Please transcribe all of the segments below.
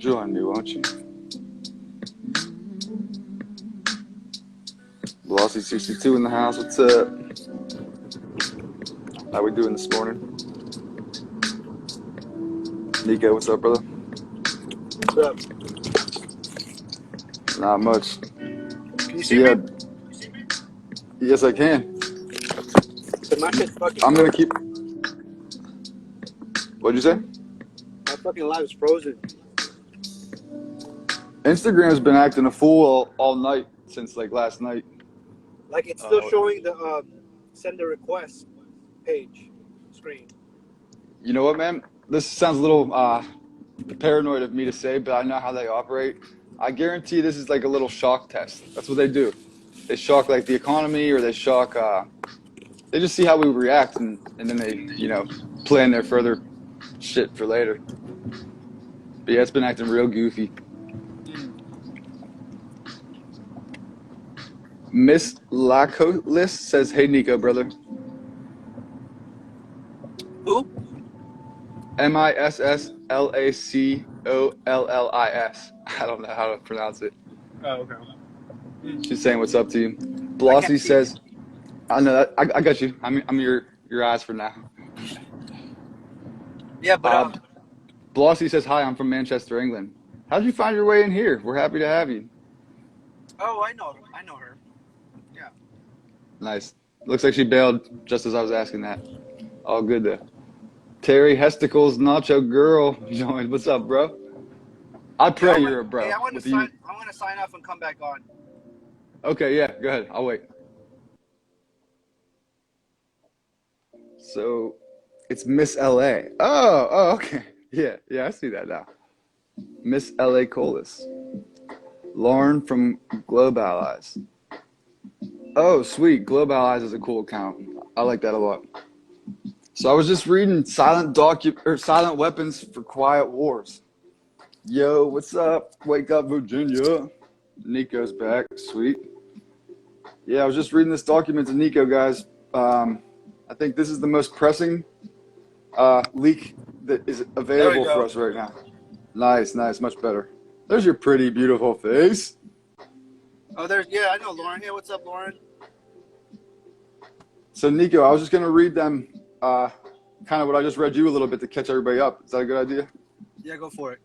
join me, won't you? Velocity62 in the house. What's up? How we doing this morning? Nico, what's up, brother? What's up? Not much. Can you see me? Yes, I can. So my shit's fucking I'm gonna keep. What'd you say? My fucking live is frozen. Instagram's been acting a fool all night since like last night. Like it's still showing the send a request page screen. You know what, man? This sounds a little paranoid of me to say, but I know how they operate. I guarantee this is like a little shock test. That's what they do. They shock like the economy, or they shock. They just see how we react, and then they, plan their further shit for later. But yeah, it's been acting real goofy. Miss Lacolis says, "Hey Nico, brother." Who? MISSLACOLLIS. I don't know how to pronounce it. Oh, okay. She's saying what's up to you. Blossy says, "I know that. I got you. I'm your eyes for now." Yeah, but Blossy says, "Hi, I'm from Manchester, England. How'd you find your way in here? We're happy to have you." oh, I know her. Yeah. Nice. Looks like she bailed just as I was asking that. All good though. Terry Hesticles, Nacho Girl joined. What's up, bro? I pray you're a bro. Hey, I want to sign off and come back on. Okay, yeah, go ahead. I'll wait. So, it's Miss LA. Oh, okay. Yeah, I see that now. Miss LA Colas. Lauren from Globe Allies. Oh, sweet. Globe Allies is a cool account. I like that a lot. So I was just reading Silent Weapons for Quiet Wars. Yo, what's up? Wake up, Virginia. Nico's back. Sweet. Yeah, I was just reading this document to Nico, guys. I think this is the most pressing leak that is available for us right now. Nice. Much better. There's your pretty, beautiful face. Oh, I know Lauren here. What's up, Lauren? So, Nico, I was just going to read them, kind of what I just read you a little bit to catch everybody up. Is that a good idea? Yeah, go for it.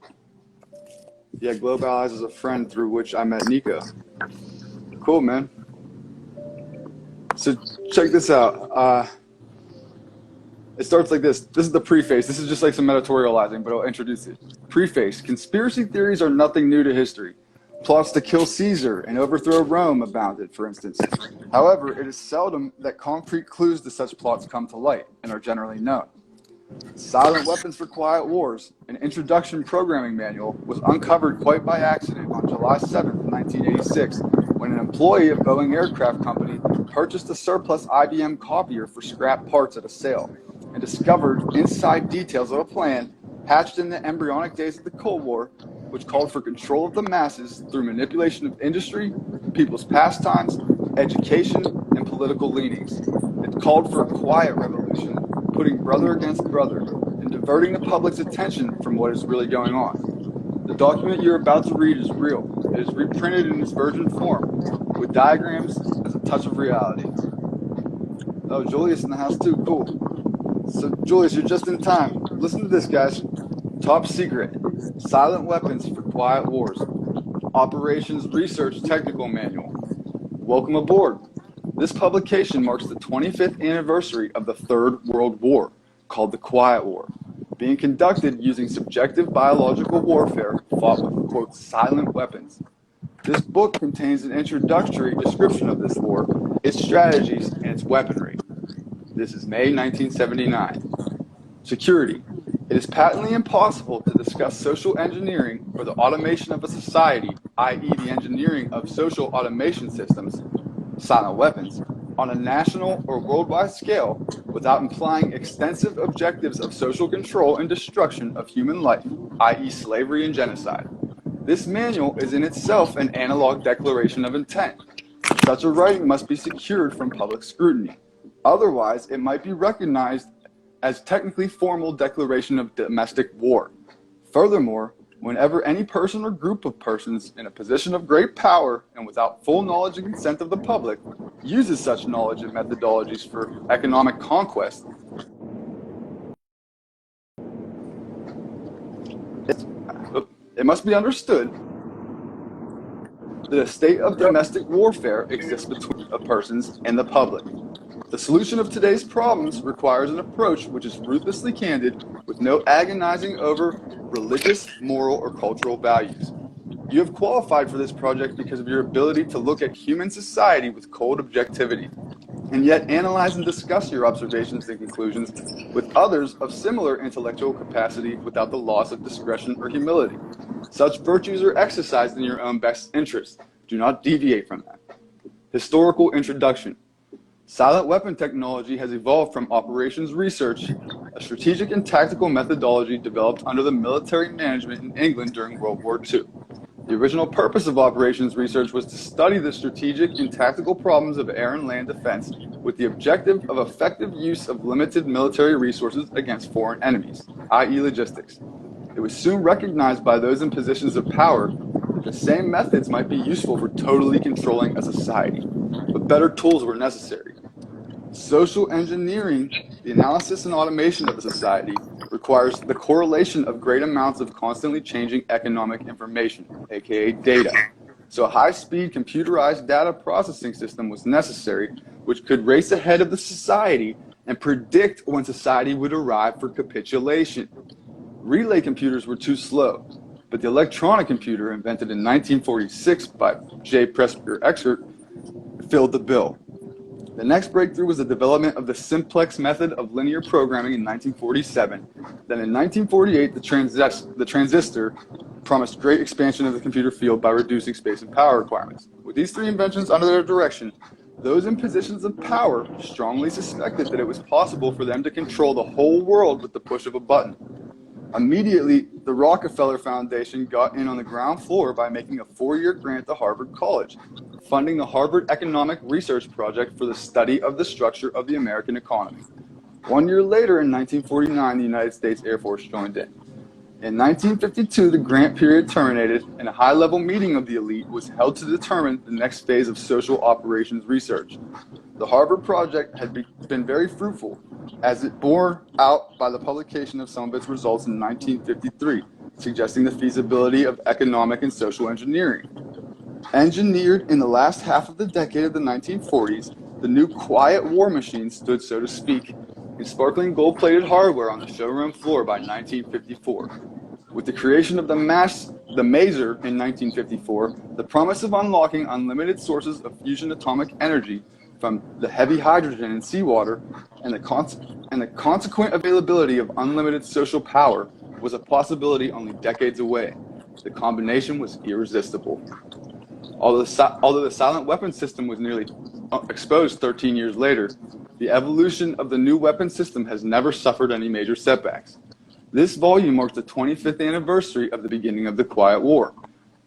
Yeah, Globe Allies is a friend through which I met Nico. Cool, man. So, check this out. It starts like this. This is the preface. This is just like some editorializing, but I'll introduce it. Preface. Conspiracy theories are nothing new to history. Plots to kill Caesar and overthrow Rome abounded, for instance. However, it is seldom that concrete clues to such plots come to light and are generally known. Silent Weapons for Quiet Wars, an introduction programming manual, was uncovered quite by accident on July 7, 1986, when an employee of Boeing Aircraft Company purchased a surplus IBM copier for scrap parts at a sale and discovered inside details of a plan hatched in the embryonic days of the Cold War, which called for control of the masses through manipulation of industry, people's pastimes, education, and political leanings. It called for a quiet revolution, putting brother against brother, and diverting the public's attention from what is really going on. The document you're about to read is real. It is reprinted in its virgin form, with diagrams as a touch of reality. Oh, Julius in the house too, cool. So, Julius, you're just in time. Listen to this, guys. Top secret. Silent Weapons for Quiet Wars. Operations Research Technical Manual. Welcome aboard. This publication marks the 25th anniversary of the Third World War, called the Quiet War, being conducted using subjective biological warfare fought with, quote, silent weapons. This book contains an introductory description of this war, its strategies, and its weaponry. This is May 1979. Security. It is patently impossible to discuss social engineering or the automation of a society, i.e. the engineering of social automation systems, silent weapons, on a national or worldwide scale without implying extensive objectives of social control and destruction of human life, i.e. slavery and genocide. This manual is in itself an analog declaration of intent. Such a writing must be secured from public scrutiny. Otherwise, it might be recognized as technically formal declaration of domestic war. Furthermore, Whenever any person or group of persons in a position of great power and without full knowledge and consent of the public uses such knowledge and methodologies for economic conquest, it must be understood that a state of domestic warfare exists between the persons and the public. The solution of today's problems requires an approach which is ruthlessly candid, with no agonizing over religious, moral, or cultural values. You have qualified for this project because of your ability to look at human society with cold objectivity, and yet analyze and discuss your observations and conclusions with others of similar intellectual capacity without the loss of discretion or humility. Such virtues are exercised in your own best interest. Do not deviate from that. Historical introduction. Silent weapon technology has evolved from operations research, a strategic and tactical methodology developed under the military management in England during World War II. The original purpose of operations research was to study the strategic and tactical problems of air and land defense with the objective of effective use of limited military resources against foreign enemies, i.e. logistics. It was soon recognized by those in positions of power that the same methods might be useful for totally controlling a society, but better tools were necessary. Social engineering, the analysis and automation of a society, requires the correlation of great amounts of constantly changing economic information, aka data. So a high-speed computerized data processing system was necessary, which could race ahead of the society and predict when society would arrive for capitulation. Relay computers were too slow, but the electronic computer, invented in 1946 by J. Presper Eckert, filled the bill. The next breakthrough was the development of the simplex method of linear programming in 1947. Then in 1948, the transistor promised great expansion of the computer field by reducing space and power requirements. With these three inventions under their direction, those in positions of power strongly suspected that it was possible for them to control the whole world with the push of a button. Immediately, the Rockefeller Foundation got in on the ground floor by making a 4-year grant to Harvard College, funding the Harvard Economic Research Project for the study of the structure of the American economy. 1 year later, in 1949, the United States Air Force joined in. In 1952, the grant period terminated, and a high-level meeting of the elite was held to determine the next phase of social operations research. The Harvard Project had been very fruitful, as it bore out by the publication of some of its results in 1953, suggesting the feasibility of economic and social engineering. Engineered in the last half of the decade of the 1940s, the new quiet war machine stood, so to speak, in sparkling gold-plated hardware on the showroom floor by 1954. With the creation of the maser in 1954, the promise of unlocking unlimited sources of fusion atomic energy from the heavy hydrogen in seawater and the consequent availability of unlimited social power was a possibility only decades away. The combination was irresistible. Although the silent weapon system was nearly exposed 13 years later, the evolution of the new weapon system has never suffered any major setbacks. This volume marks the 25th anniversary of the beginning of the Quiet War.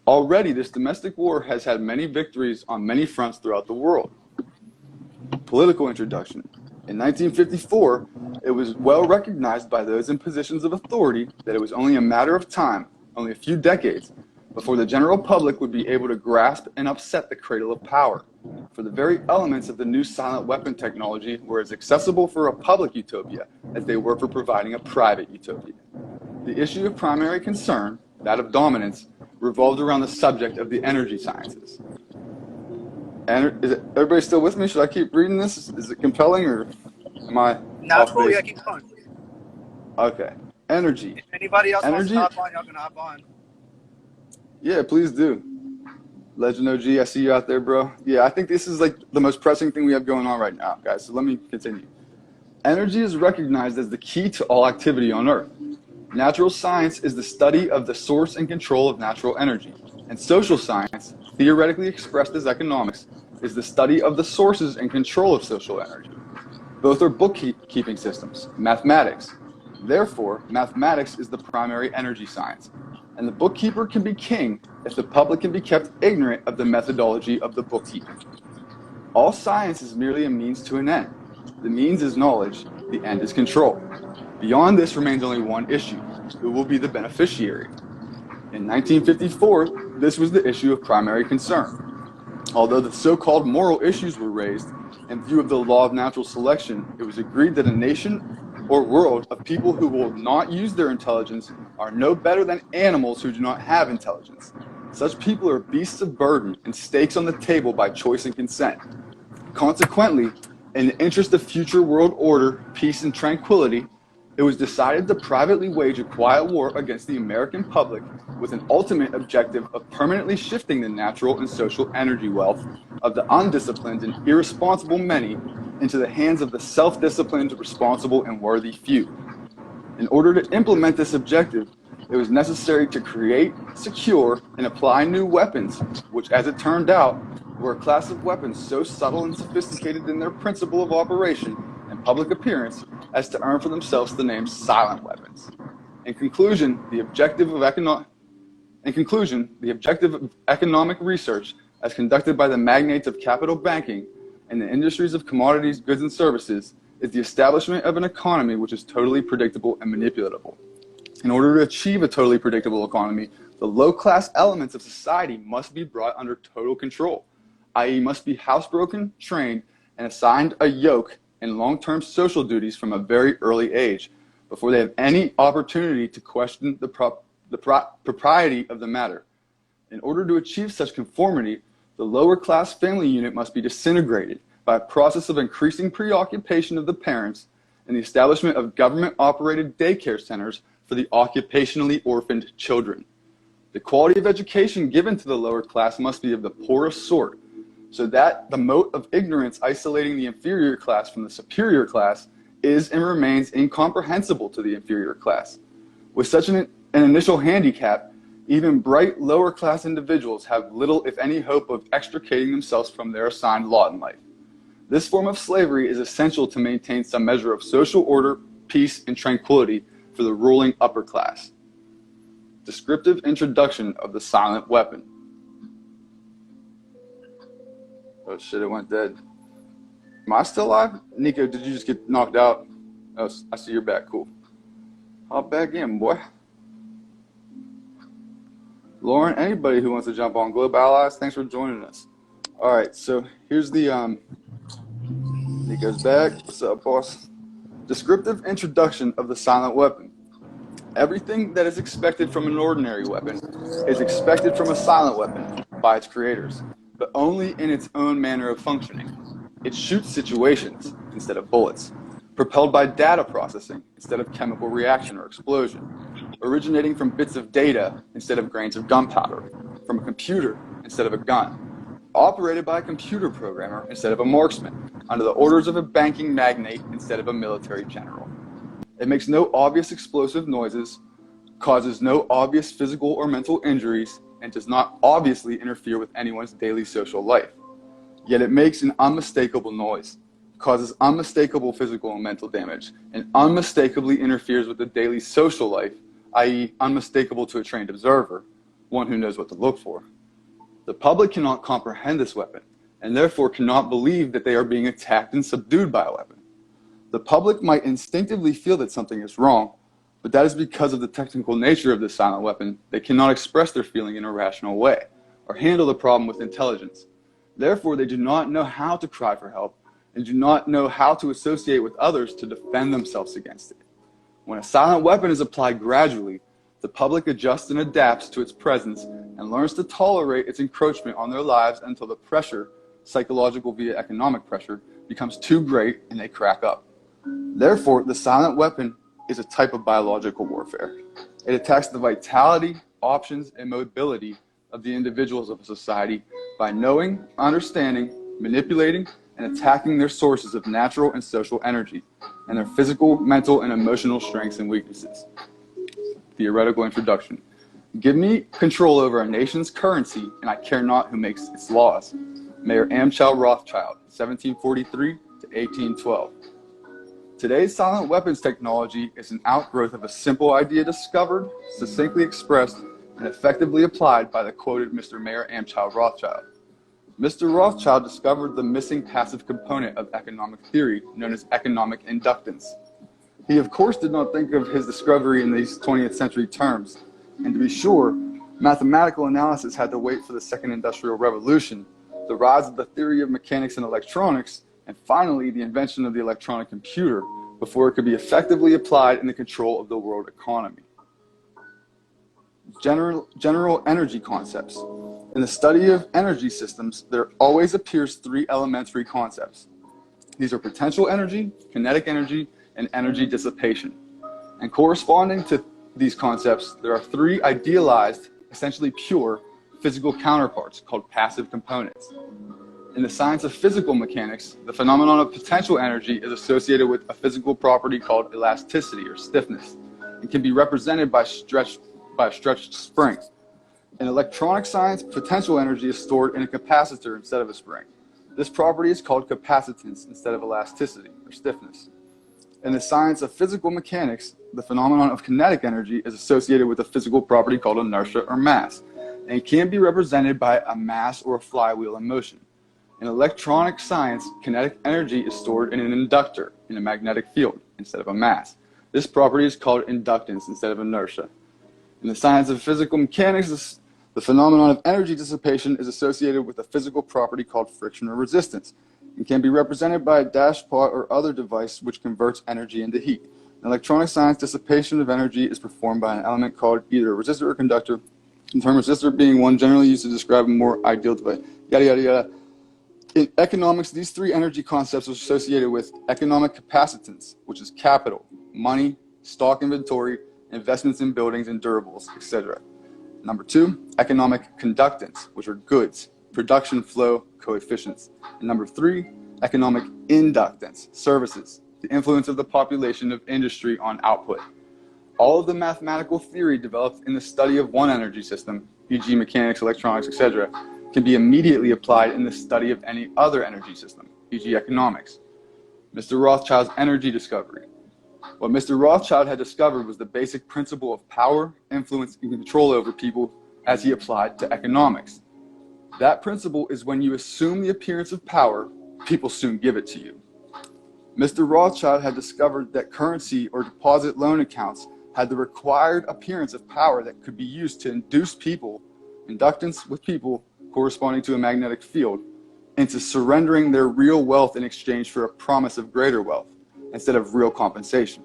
Already, this domestic war has had many victories on many fronts throughout the world. Political introduction. In 1954, it was well recognized by those in positions of authority that it was only a matter of time, only a few decades, before the general public would be able to grasp and upset the cradle of power. For the very elements of the new silent weapon technology were as accessible for a public utopia as they were for providing a private utopia. The issue of primary concern, that of dominance, revolved around the subject of the energy sciences. Everybody still with me? Should I keep reading this? Is it compelling, or am I Not off cool. base? Yeah, keep going. Okay. Energy. If anybody else wants Energy. to hop on, y'all can hop on. Yeah, please do. Legend OG, I see you out there, bro. Yeah, I think this is like the most pressing thing we have going on right now, guys. So let me continue. Energy is recognized as the key to all activity on Earth. Natural science is the study of the source and control of natural energy. And social science, theoretically expressed as economics, is the study of the sources and control of social energy. Both are bookkeeping systems, mathematics. Therefore, mathematics is the primary energy science. And the bookkeeper can be king if the public can be kept ignorant of the methodology of the bookkeeping. All science is merely a means to an end. The means is knowledge, the end is control. Beyond this remains only one issue: who will be the beneficiary? In 1954, this was the issue of primary concern. Although the so-called moral issues were raised, in view of the law of natural selection, it was agreed that a nation or world of people who will not use their intelligence are no better than animals who do not have intelligence. Such people are beasts of burden and stakes on the table by choice and consent. Consequently, in the interest of future world order, peace, and tranquility, it was decided to privately wage a quiet war against the American public with an ultimate objective of permanently shifting the natural and social energy wealth of the undisciplined and irresponsible many into the hands of the self-disciplined, responsible, and worthy few. In order to implement this objective, it was necessary to create, secure, and apply new weapons, which, as it turned out, were a class of weapons so subtle and sophisticated in their principle of operation and public appearance as to earn for themselves the name silent weapons. In conclusion, the objective of economic research, as conducted by the magnates of capital banking and the industries of commodities, goods, and services, is the establishment of an economy which is totally predictable and manipulatable. In order to achieve a totally predictable economy, the low-class elements of society must be brought under total control, i.e. must be housebroken, trained, and assigned a yoke and long-term social duties from a very early age before they have any opportunity to question the propriety of the matter. In order to achieve such conformity, the lower-class family unit must be disintegrated by a process of increasing preoccupation of the parents and the establishment of government-operated daycare centers for the occupationally orphaned children. The quality of education given to the lower class must be of the poorest sort, so that the mote of ignorance isolating the inferior class from the superior class is and remains incomprehensible to the inferior class. With such an initial handicap, even bright lower class individuals have little, if any, hope of extricating themselves from their assigned lot in life. This form of slavery is essential to maintain some measure of social order, peace, and tranquility for the ruling upper class. Descriptive introduction of the silent weapon. Oh shit, it went dead. Am I still alive? Nico, did you just get knocked out? Oh, I see you're back, cool. Hop back in, boy. Lauren, anybody who wants to jump on Globe Allies, thanks for joining us. All right, so here's the, Nico's back. What's up, boss? Descriptive introduction of the silent weapon. Everything that is expected from an ordinary weapon is expected from a silent weapon by its creators, but only in its own manner of functioning. It shoots situations instead of bullets, propelled by data processing instead of chemical reaction or explosion, originating from bits of data instead of grains of gunpowder, from a computer instead of a gun, operated by a computer programmer instead of a marksman, under the orders of a banking magnate instead of a military general. It makes no obvious explosive noises, causes no obvious physical or mental injuries, and does not obviously interfere with anyone's daily social life. Yet it makes an unmistakable noise, causes unmistakable physical and mental damage, and unmistakably interferes with the daily social life, i.e. unmistakable to a trained observer, one who knows what to look for. The public cannot comprehend this weapon, and therefore cannot believe that they are being attacked and subdued by a weapon. The public might instinctively feel that something is wrong, but that is because of the technical nature of this silent weapon. They cannot express their feeling in a rational way, or handle the problem with intelligence. Therefore, they do not know how to cry for help, and do not know how to associate with others to defend themselves against it. When a silent weapon is applied gradually, the public adjusts and adapts to its presence and learns to tolerate its encroachment on their lives until the pressure, psychological via economic pressure, becomes too great and they crack up. Therefore, the silent weapon is a type of biological warfare. It attacks the vitality, options, and mobility of the individuals of a society by knowing, understanding, manipulating, and attacking their sources of natural and social energy, and their physical, mental, and emotional strengths and weaknesses. Theoretical introduction. Give me control over a nation's currency, and I care not who makes its laws. Mayor Amschel Rothschild, 1743 to 1812. Today's silent weapons technology is an outgrowth of a simple idea discovered, succinctly expressed, and effectively applied by the quoted Mr. Mayor Amschel Rothschild. Mr. Rothschild discovered the missing passive component of economic theory known as economic inductance. He, of course, did not think of his discovery in these 20th century terms, and to be sure, Mathematical analysis had to wait for the Second Industrial Revolution, the rise of the theory of mechanics and electronics, and finally the invention of the electronic computer before it could be effectively applied in the control of the world economy. General energy concepts. In the study of energy systems, there always appears three elementary concepts. These are potential energy, kinetic energy, and energy dissipation. And corresponding to these concepts, there are three idealized, essentially pure, physical counterparts called passive components. In the science of physical mechanics, the phenomenon of potential energy is associated with a physical property called elasticity or stiffness, and can be represented by a stretched spring. In electronic science, potential energy is stored in a capacitor instead of a spring. This property is called capacitance instead of elasticity or stiffness. In the science of physical mechanics, the phenomenon of kinetic energy is associated with a physical property called inertia or mass, and it can be represented by a mass or a flywheel in motion. In electronic science, kinetic energy is stored in an inductor in a magnetic field instead of a mass. This property is called inductance instead of inertia. In the science of physical mechanics, the phenomenon of energy dissipation is associated with a physical property called friction or resistance, and can be represented by a dashpot or other device which converts energy into heat. In electronic science, dissipation of energy is performed by an element called either a resistor or conductor, the term resistor being one generally used to describe a more ideal device, yada, yada, yada. In economics, these three energy concepts are associated with economic capacitance, which is capital, money, stock inventory, investments in buildings and durables, etc. Number two, economic conductance, which are goods, production flow coefficients. And number three, economic inductance, services, the influence of the population of industry on output. All of the mathematical theory developed in the study of one energy system, e.g. mechanics, electronics, etc., can be immediately applied in the study of any other energy system, e.g. economics. Mr. Rothschild's energy discovery. What Mr. Rothschild had discovered was the basic principle of power, influence, and control over people as he applied to economics. That principle is when you assume the appearance of power, people soon give it to you. Mr. Rothschild had discovered that currency or deposit loan accounts had the required appearance of power that could be used to induce people, inductance with people corresponding to a magnetic field, into surrendering their real wealth in exchange for a promise of greater wealth, instead of real compensation.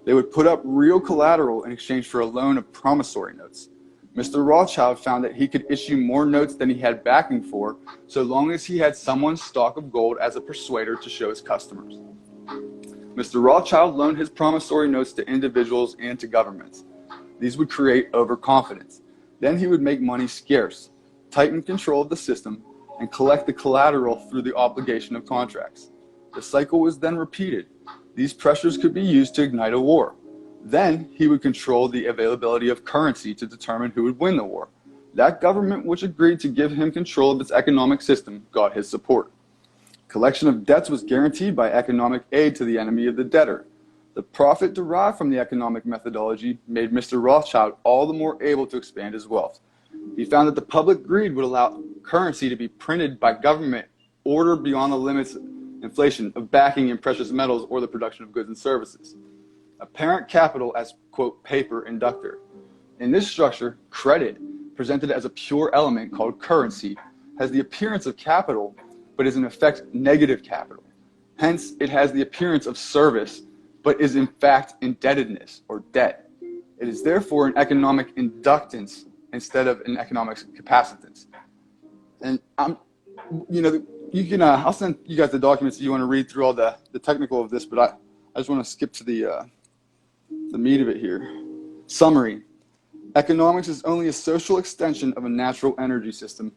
They would put up real collateral in exchange for a loan of promissory notes. Mr. Rothschild found that he could issue more notes than he had backing for, so long as he had someone's stock of gold as a persuader to show his customers. Mr. Rothschild loaned his promissory notes to individuals and to governments. These would create overconfidence. Then he would make money scarce, tighten control of the system, and collect the collateral through the obligation of contracts. The cycle was then repeated. These pressures could be used to ignite a war. Then he would control the availability of currency to determine who would win the war. That government which agreed to give him control of its economic system got his support. Collection of debts was guaranteed by economic aid to the enemy of the debtor. The profit derived from the economic methodology made Mr. Rothschild all the more able to expand his wealth. He found that the public greed would allow currency to be printed by government order beyond the limits of inflation, of backing in precious metals, or the production of goods and services. Apparent capital as, quote, paper inductor. In this structure, credit, presented as a pure element called currency, has the appearance of capital, but is in effect negative capital. Hence, it has the appearance of service, but is in fact indebtedness or debt. It is therefore an economic inductance instead of an economic capacitance. And I'll send you guys the documents if you want to read through all the technical of this, but I just want to skip to the meat of it here. Summary. Economics is only a social extension of a natural energy system.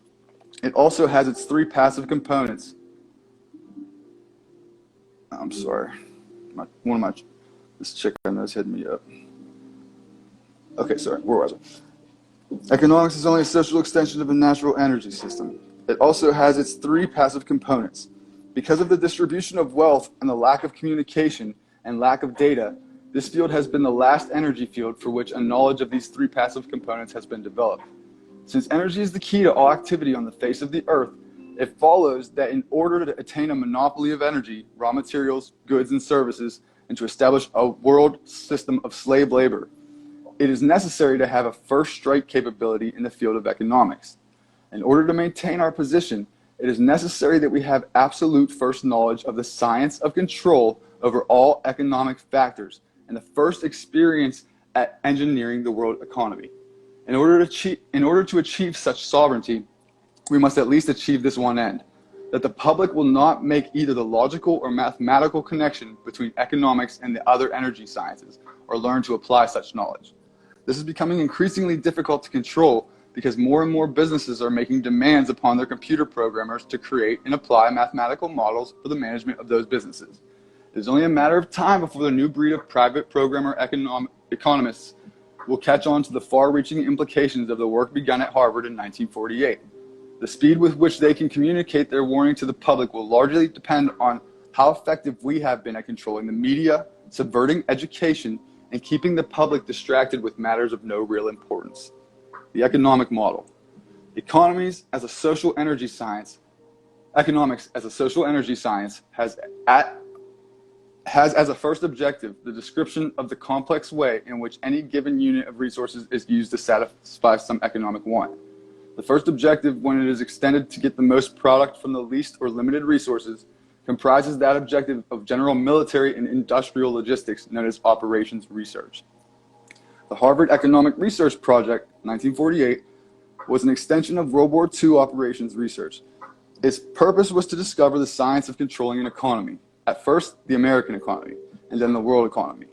It also has its three passive components. I'm sorry. This chick I know is hitting me up. Okay, sorry, where was I? Economics is only a social extension of a natural energy system. It also has its three passive components. Because of the distribution of wealth and the lack of communication and lack of data, this field has been the last energy field for which a knowledge of these three passive components has been developed. Since energy is the key to all activity on the face of the earth, it follows that in order to attain a monopoly of energy, raw materials, goods, and services, and to establish a world system of slave labor, it is necessary to have a first strike capability in the field of economics. In order to maintain our position, it is necessary that we have absolute first knowledge of the science of control over all economic factors and the first experience at engineering the world economy. In order to achieve such sovereignty, we must at least achieve this one end, that the public will not make either the logical or mathematical connection between economics and the other energy sciences, or learn to apply such knowledge. This is becoming increasingly difficult to control because more and more businesses are making demands upon their computer programmers to create and apply mathematical models for the management of those businesses. It is only a matter of time before the new breed of private programmer economists will catch on to the far-reaching implications of the work begun at Harvard in 1948. The speed with which they can communicate their warning to the public will largely depend on how effective we have been at controlling the media, subverting education, and keeping the public distracted with matters of no real importance. The economic model. Economics as a social energy science has as a first objective the description of the complex way in which any given unit of resources is used to satisfy some economic want. The first objective, when it is extended to get the most product from the least or limited resources, comprises that objective of general military and industrial logistics known as operations research. The Harvard Economic Research Project, 1948, was an extension of World War II operations research. Its purpose was to discover the science of controlling an economy, at first the American economy, and then the world economy.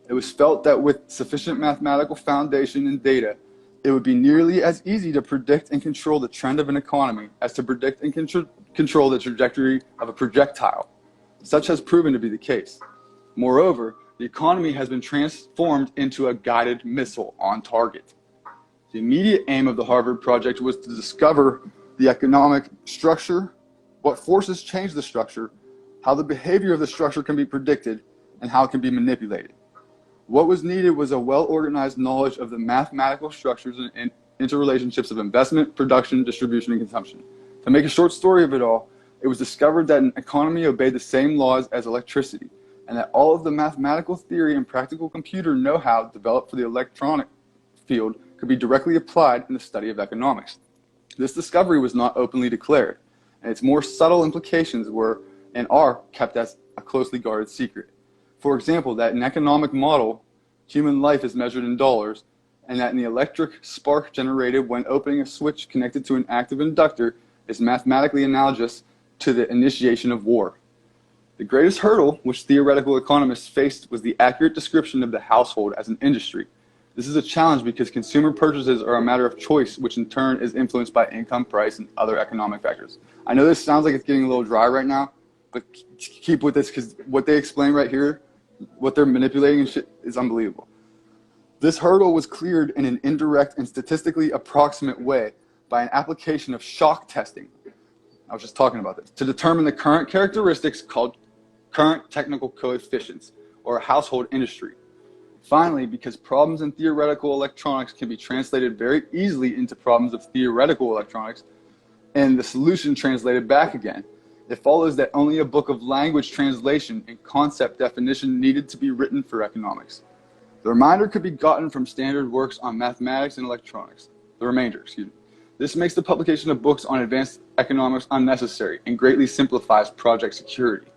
It was felt that with sufficient mathematical foundation and data, it would be nearly as easy to predict and control the trend of an economy as to predict and control the trajectory of a projectile. Such has proven to be the case. Moreover, the economy has been transformed into a guided missile on target. The immediate aim of the Harvard Project was to discover the economic structure, what forces change the structure, how the behavior of the structure can be predicted, and how it can be manipulated. What was needed was a well-organized knowledge of the mathematical structures and interrelationships of investment, production, distribution, and consumption. To make a short story of it all, it was discovered that an economy obeyed the same laws as electricity, and that all of the mathematical theory and practical computer know-how developed for the electronic field could be directly applied in the study of economics. This discovery was not openly declared, and its more subtle implications were and are kept as a closely guarded secret. For example, that in an economic model, human life is measured in dollars, and that in the electric spark generated when opening a switch connected to an active inductor is mathematically analogous to the initiation of war. The greatest hurdle which theoretical economists faced was the accurate description of the household as an industry. This is a challenge because consumer purchases are a matter of choice, which in turn is influenced by income, price, and other economic factors. I know this sounds like it's getting a little dry right now, but keep with this because what they explain right here, what they're manipulating and shit is unbelievable. This hurdle was cleared in an indirect and statistically approximate way by an application of shock testing. I was just talking about this, to determine the current characteristics called current technical coefficients, or a household industry. Finally, because problems in theoretical electronics can be translated very easily into problems of theoretical electronics, and the solution translated back again, it follows that only a book of language translation and concept definition needed to be written for economics. The remainder could be gotten from standard works on mathematics and electronics. This makes the publication of books on advanced economics unnecessary and greatly simplifies project security.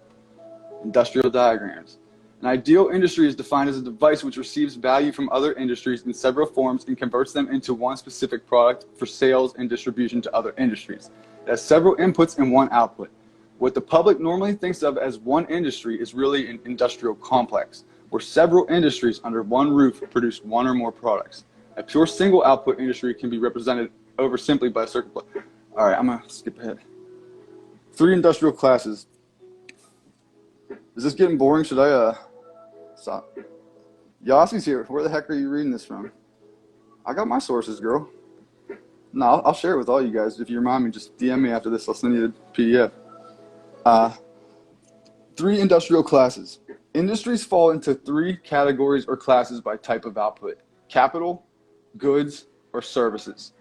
Industrial diagrams. An ideal industry is defined as a device which receives value from other industries in several forms and converts them into one specific product for sales and distribution to other industries. It has several inputs and one output. What the public normally thinks of as one industry is really an industrial complex, where several industries under one roof produce one or more products. A pure single output industry can be represented over simply by a circle. All right, I'm going to skip ahead. 3 industrial classes. Is this getting boring? Should I stop? Yossi's here. Where the heck are you reading this from? I got my sources, girl. No, I'll share it with all you guys. If you remind me, just DM me after this. I'll send you the PDF. 3 industrial classes. Industries fall into 3 categories or classes by type of output: capital, goods, or services.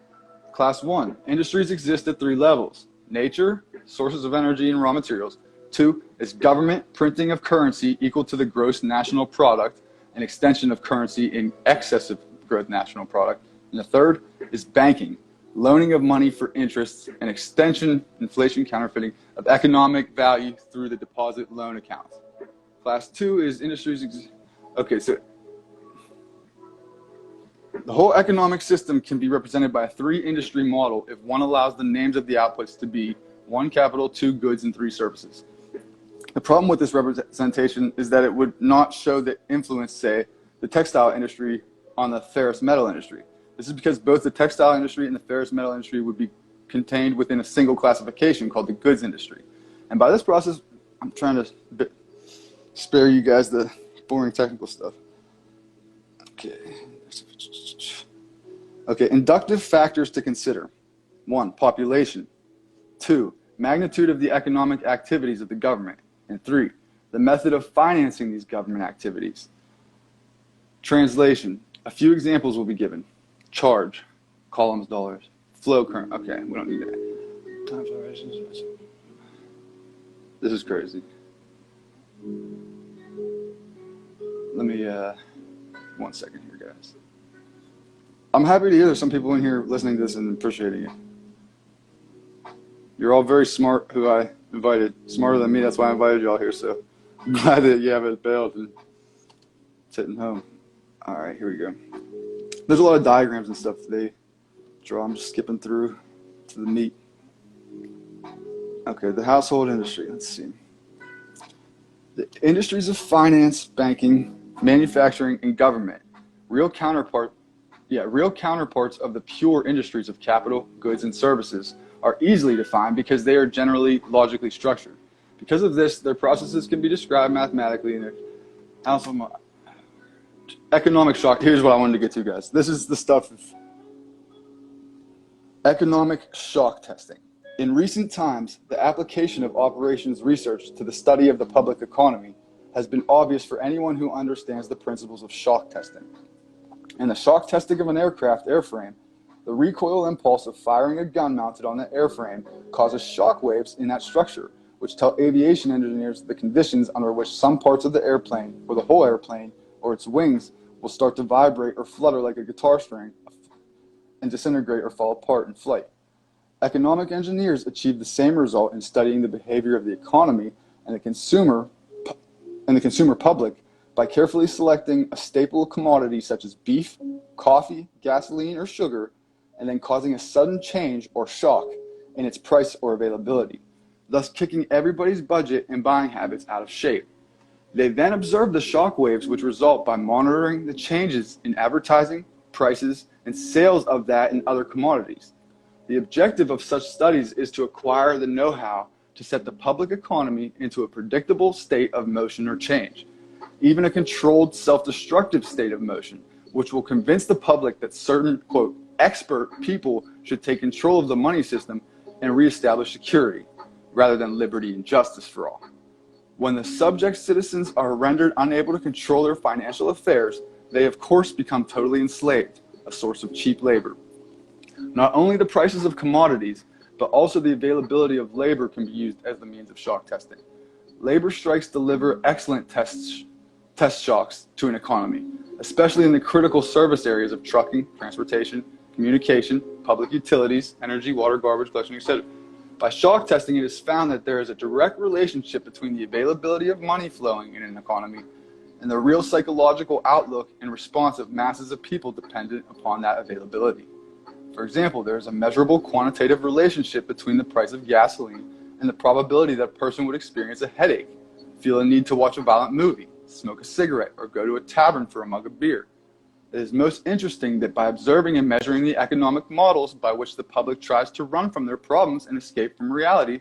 Class 1. Industries exist at 3 levels: nature, sources of energy and raw materials. 2 is government printing of currency equal to the gross national product, an extension of currency in excess of gross national product. And the third is banking, loaning of money for interests and extension, inflation counterfeiting of economic value through the deposit loan accounts. Class 2 is industries. Okay, so the whole economic system can be represented by a 3-industry model if one allows the names of the outputs to be 1 capital, 2 goods, and 3 services. The problem with this representation is that it would not show the influence, say, the textile industry on the ferrous metal industry. This is because both the textile industry and the ferrous metal industry would be contained within a single classification called the goods industry. And by this process, I'm trying to spare you guys the boring technical stuff. Okay, inductive factors to consider. 1, population. 2, magnitude of the economic activities of the government. And 3, the method of financing these government activities. Translation. A few examples will be given. Charge, columns, dollars. Flow current. Okay, we don't need that. Time fluctuations. This is crazy. Let me, 1 second here, guys. I'm happy to hear there's some people in here listening to this and appreciating it. You're all very smart who I invited. Smarter than me, that's why I invited you all here, so I'm glad that you haven't bailed and sitting home. All right, here we go. There's a lot of diagrams and stuff they draw. I'm just skipping through to the meat. Okay, the household industry. Let's see. The industries of finance, banking, manufacturing, and government, real counterparts of the pure industries of capital, goods, and services are easily defined because they are generally logically structured. Because of this, their processes can be described mathematically in their household. Economic shock. Here's what I wanted to get to, guys. This is the stuff of economic shock testing. In recent times, the application of operations research to the study of the public economy has been obvious for anyone who understands the principles of shock testing. In the shock testing of an aircraft airframe, the recoil impulse of firing a gun mounted on the airframe causes shock waves in that structure, which tell aviation engineers the conditions under which some parts of the airplane, or the whole airplane, or its wings, will start to vibrate or flutter like a guitar string and disintegrate or fall apart in flight. Economic engineers achieve the same result in studying the behavior of the economy and the consumer public by carefully selecting a staple commodity such as beef, coffee, gasoline, or sugar, and then causing a sudden change or shock in its price or availability, thus kicking everybody's budget and buying habits out of shape. They then observe the shock waves which result by monitoring the changes in advertising, prices, and sales of that and other commodities. The objective of such studies is to acquire the know-how to set the public economy into a predictable state of motion or change, even a controlled self-destructive state of motion, which will convince the public that certain, quote, expert people should take control of the money system and reestablish security, rather than liberty and justice for all. When the subject citizens are rendered unable to control their financial affairs, they of course become totally enslaved, a source of cheap labor. Not only the prices of commodities, but also the availability of labor can be used as the means of shock testing. Labor strikes deliver excellent test shocks to an economy, especially in the critical service areas of trucking, transportation, communication, public utilities, energy, water, garbage collection, etc. By shock testing, it is found that there is a direct relationship between the availability of money flowing in an economy and the real psychological outlook and response of masses of people dependent upon that availability. For example, there is a measurable quantitative relationship between the price of gasoline and the probability that a person would experience a headache, feel a need to watch a violent movie, smoke a cigarette, or go to a tavern for a mug of beer. It is most interesting that by observing and measuring the economic models by which the public tries to run from their problems and escape from reality,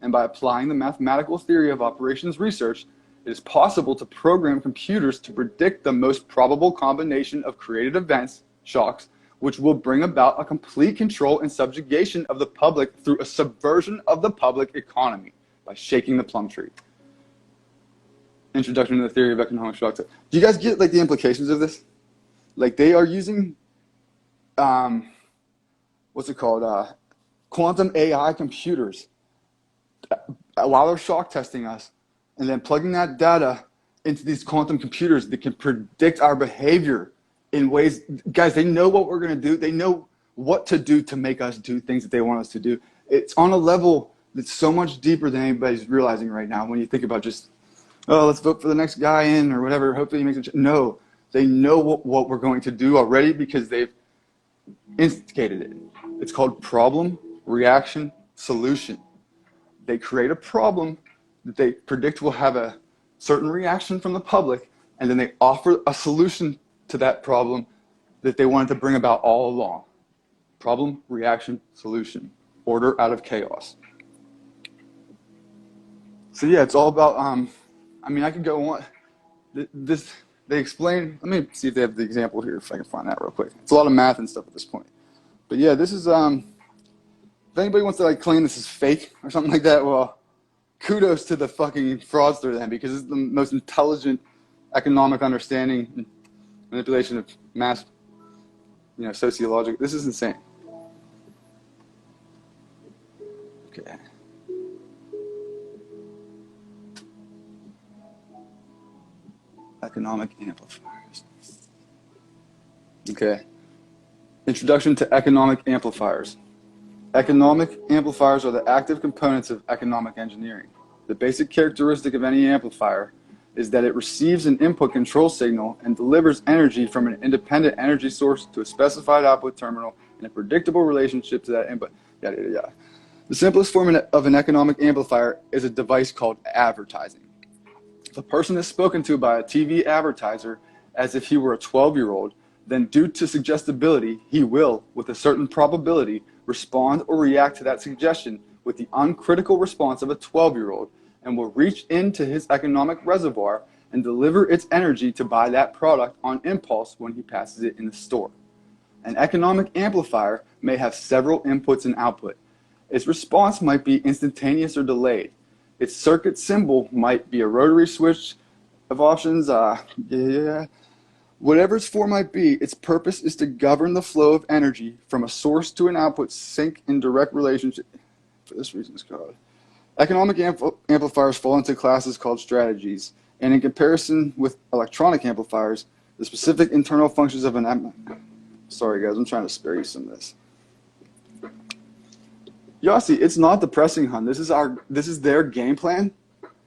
and by applying the mathematical theory of operations research, it is possible to program computers to predict the most probable combination of created events, shocks, which will bring about a complete control and subjugation of the public through a subversion of the public economy by shaking the plum tree. Introduction to the theory of economic shocks. Do you guys get like the implications of this? Like they are using, what's it called? Quantum AI computers while they're shock testing us, and then plugging that data into these quantum computers that can predict our behavior in ways, guys, they know what we're going to do. They know what to do to make us do things that they want us to do. It's on a level that's so much deeper than anybody's realizing right now when you think about just, oh, let's vote for the next guy in or whatever. Hopefully he makes it. No, they know what we're going to do already because they've instigated it. It's called problem, reaction, solution. They create a problem that they predict will have a certain reaction from the public, and then they offer a solution to that problem that they wanted to bring about all along. Problem, reaction, solution. Order out of chaos. So yeah, it's all about, I mean, I could go on. This, they explain, let me see if they have the example here, if I can find that real quick. It's a lot of math and stuff at this point. But yeah, this is, if anybody wants to like claim this is fake or something like that, well, kudos to the fucking fraudster then, because it's the most intelligent economic understanding and manipulation of mass, you know, sociological. This is insane. Okay. Economic amplifiers. Okay. Introduction to economic amplifiers. Economic amplifiers are the active components of economic engineering. The basic characteristic of any amplifier is that it receives an input control signal and delivers energy from an independent energy source to a specified output terminal in a predictable relationship to that input. Yada, yada, yada. The simplest form of an economic amplifier is a device called advertising. If a person is spoken to by a TV advertiser as if he were a 12-year-old, then due to suggestibility, he will, with a certain probability, respond or react to that suggestion with the uncritical response of a 12-year-old and will reach into his economic reservoir and deliver its energy to buy that product on impulse when he passes it in the store. An economic amplifier may have several inputs and output. Its response might be instantaneous or delayed. Its circuit symbol might be a rotary switch of options. Whatever its form might be, its purpose is to govern the flow of energy from a source to an output sync in direct relationship. For this reason, it's called. Economic amplifiers fall into classes called strategies, and in comparison with electronic amplifiers, the specific internal functions of an sorry guys, I'm trying to spare you some of this. Yossi, it's not depressing, hun. This is their game plan.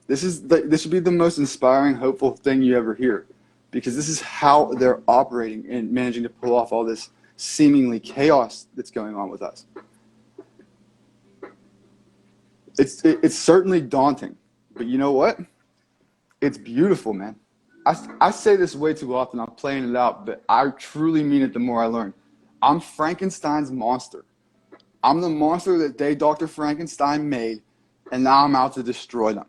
This should be the most inspiring, hopeful thing you ever hear, because this is how they're operating and managing to pull off all this seemingly chaos that's going on with us. It's certainly daunting, but you know what? It's beautiful, man. I say this way too often. I'm playing it out, but I truly mean it the more I learn. I'm Frankenstein's monster. I'm the monster that Dr. Frankenstein made, and now I'm out to destroy them.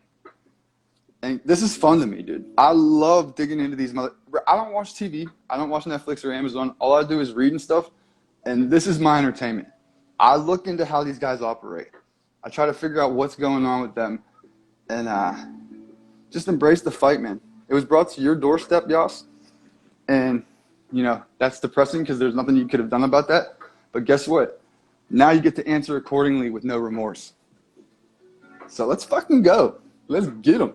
And this is fun to me, dude. I love digging into these I don't watch TV. I don't watch Netflix or Amazon. All I do is read and stuff, and this is my entertainment. I look into how these guys operate. I try to figure out what's going on with them, and just embrace the fight, man. It was brought to your doorstep, Yas, and, you know, that's depressing because there's nothing you could have done about that. But guess what? Now you get to answer accordingly with no remorse. So let's fucking go. Let's get them.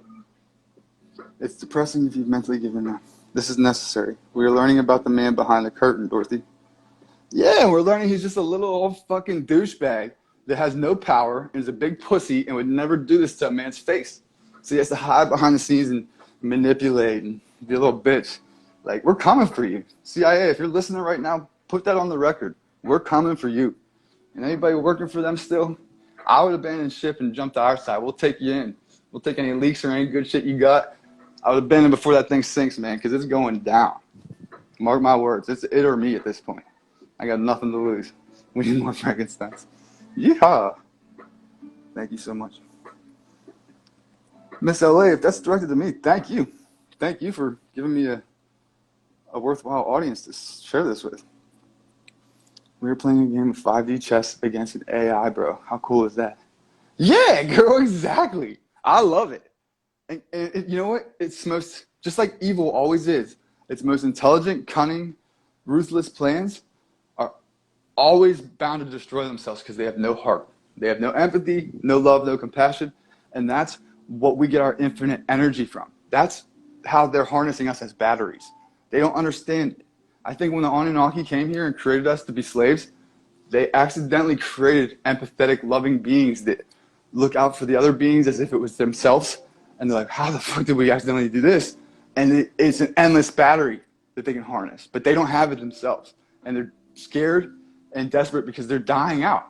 It's depressing if you've mentally given up. This is necessary. We are learning about the man behind the curtain, Dorothy. Yeah, we're learning he's just a little old fucking douchebag that has no power and is a big pussy and would never do this to a man's face. So he has to hide behind the scenes and manipulate and be a little bitch. Like, we're coming for you. CIA, if you're listening right now, put that on the record. We're coming for you. And anybody working for them still, I would abandon ship and jump to our side. We'll take you in. We'll take any leaks or any good shit you got. I would abandon before that thing sinks, man, because it's going down. Mark my words. It's it or me at this point. I got nothing to lose. We need more Frankensteins. Yeehaw. Thank you so much. Miss LA, if that's directed to me, thank you. Thank you for giving me a worthwhile audience to share this with. We were playing a game of 5D chess against an AI, bro. How cool is that? Yeah, girl, exactly. I love it. And you know what? It's most, just like evil always is, its most intelligent, cunning, ruthless plans are always bound to destroy themselves because they have no heart. They have no empathy, no love, no compassion. And that's what we get our infinite energy from. That's how they're harnessing us as batteries. They don't understand it. I think when the Anunnaki came here and created us to be slaves, they accidentally created empathetic, loving beings that look out for the other beings as if it was themselves. And they're like, how the fuck did we accidentally do this? And it's an endless battery that they can harness, but they don't have it themselves. And they're scared and desperate because they're dying out